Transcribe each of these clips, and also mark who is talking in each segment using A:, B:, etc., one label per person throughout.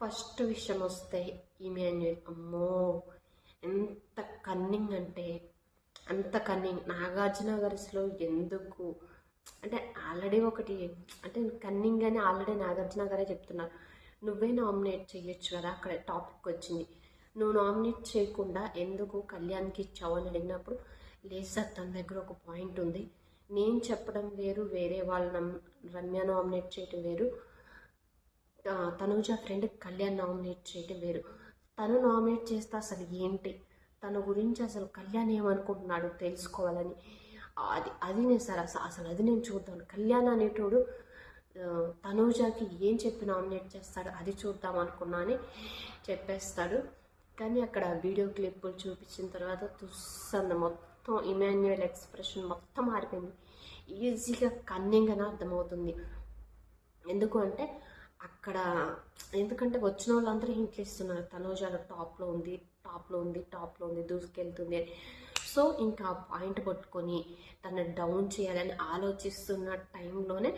A: First విషయం వస్తే ఇమాన్యుయల్ అమ్మో ఎంత కన్నింగ్ అంటే అంత కన్నింగ్. నాగార్జున గారిలో ఎందుకు అంటే ఆల్రెడీ ఒకటి అంటే కన్నింగ్ అని ఆల్రెడీ నాగార్జున గారే చెప్తున్నారు, నువ్వే నామినేట్ చేయొచ్చు కదా. అక్కడ టాపిక్ వచ్చింది, నువ్వు నామినేట్ చేయకుండా ఎందుకు కళ్యాణ్కి ఇచ్చావు అని అడిగినప్పుడు, లేదు సార్ తన దగ్గర ఒక పాయింట్ ఉంది, నేను చెప్పడం వేరు, వేరే వాళ్ళని రమ్య నామినేట్ చేయడం వేరు, తనూజ ఫ్రెండ్ కళ్యాణ్ నామినేట్ చేయడం వేరు. తను నామినేట్ చేస్తే అసలు ఏంటి, తన గురించి అసలు కళ్యాణ్ ఏమనుకుంటున్నాడు తెలుసుకోవాలని అది నేను సార్ అసలు అది నేను చూద్దాం. కళ్యాణ్ అనేటోడు తనూజకి ఏం చెప్పి నామినేట్ చేస్తాడు అది చూద్దాం అనుకున్నా అని చెప్పేస్తాడు. కానీ అక్కడ వీడియో క్లిప్పులు చూపించిన తర్వాత తుస్సంద మొత్తం ఇమాన్యుయల్ ఎక్స్ప్రెషన్ మొత్తం మారిపోయింది. ఈజీగా కన్నింగ్ అని అర్థమవుతుంది. ఎందుకు అంటే అక్కడ ఎందుకంటే వచ్చిన వాళ్ళందరూ హింట్లు ఇస్తున్నారు, తనూజాలో టాప్లో ఉంది దూసుకెళ్తుంది అని. సో ఇంకా పాయింట్ పట్టుకొని తను డౌన్ చేయాలని ఆలోచిస్తున్న టైంలోనే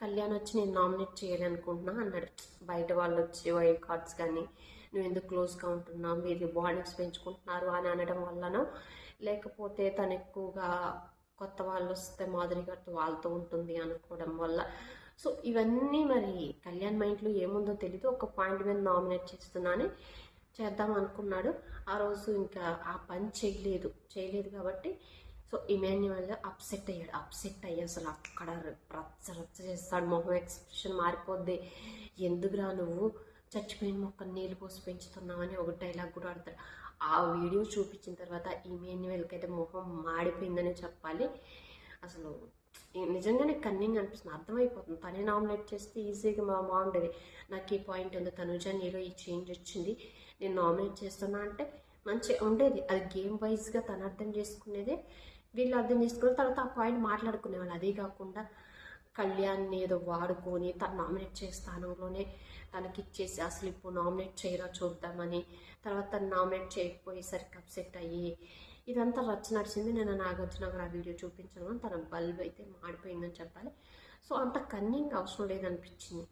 A: కళ్యాణ్ వచ్చి నేను నామినేట్ చేయాలనుకుంటున్నా అన్నాడు. బయట వాళ్ళు వచ్చి వైల్డ్ కార్డ్స్ కానీ నువ్వు ఎందుకు క్లోజ్గా ఉంటున్నావు, మీరు బాండింగ్స్ పెంచుకుంటున్నారు అని అనడం వల్లనో, లేకపోతే తను ఎక్కువగా కొత్త వాళ్ళు వస్తే మాధురి గారితో వాళ్ళతో ఉంటుంది అనుకోవడం వల్ల. సో ఇవన్నీ మరి కళ్యాణ్ మైండ్లో ఏముందో తెలీదు, ఒక పాయింట్ మీద నామినేట్ చేస్తున్నానని చేద్దాం అనుకున్నాడు. ఆ రోజు ఇంకా ఆ పని చేయలేదు కాబట్టి సో ఇమాన్యుయల్ అప్సెట్ అయ్యి అసలు అక్కడ రచ్చ చేస్తాడు, మొహం ఎక్స్ప్రెషన్ మారిపోద్ది. ఎందుకురా నువ్వు చచ్చిపోయిన మొక్కను నీళ్ళు పోసి పెంచుతున్నావు అని ఒక డైలాగ్ కూడా ఆడతాడు. ఆ వీడియో చూపించిన తర్వాత ఇమాన్యుయల్కి అయితే మొహం మాడిపోయిందని చెప్పాలి. అసలు నిజంగానే కన్నింగ్ అనిపిస్తుంది, అర్థమైపోతుంది. తనే నామినేట్ చేస్తే ఈజీగా బాగుండేది. నాకు ఈ పాయింట్ ఉంది, తనుజ నీలో ఈ చేంజ్ వచ్చింది, నేను నామినేట్ చేస్తున్నా అంటే మంచిగా ఉండేది. అది గేమ్ వైజ్గా తను అర్థం చేసుకునేదే, వీళ్ళు అర్థం చేసుకున్న తర్వాత ఆ పాయింట్ మాట్లాడుకునేవాళ్ళు. అదే కాకుండా కళ్యాణ్ని ఏదో వాడుకొని తను నామినేట్ చేసే స్థానంలోనే తనకిచ్చేసి అసలు ఇప్పుడు నామినేట్ చేయరా చూద్దామని, తర్వాత తను నామినేట్ చేయకపోయేసరికి అప్సెట్ అయ్యి ఇదంతా రచ్చ నడిచింది. నేను నాగార్జున గారు ఆ వీడియో చూపించాను, తన బల్బ్ అయితే మాడిపోయిందని చెప్పాలి. సో అంత కన్నింగ్ అవసరం లేదనిపించింది.